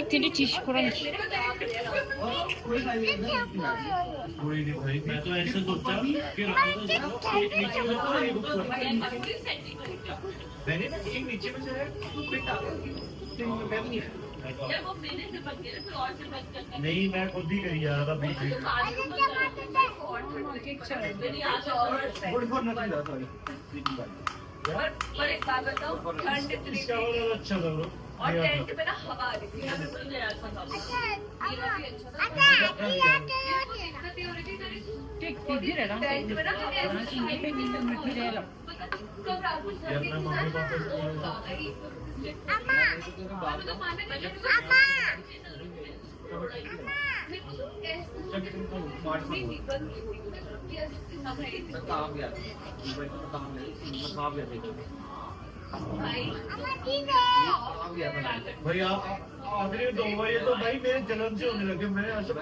ठीक थी ठीक कोई नहीं भाई मैं तो ऐसे सोचा कि नीचे में तो ये बुक मैंने ना एक नीचे में जो है फिट आ गया यार वो मैंने से बच गया फिर और से बच करता नहीं मैं खुद ही करी जा रहा था बीच में गुड फॉर नथिंग था सॉरी पर एक बात बताओ ठंड इतनी इसका वाला अच्छा था ब्रो और टेंट में ना हवा आ रही थी ये भी अच्छा था ठीक ठीक रहा टेंट में ना हवा मिट्टी रह लो यार मैं मम्मी पापा से भाई आप आखिरी 2 बजे तो भाई मेरे जलन से होने लगे मैं ऐसा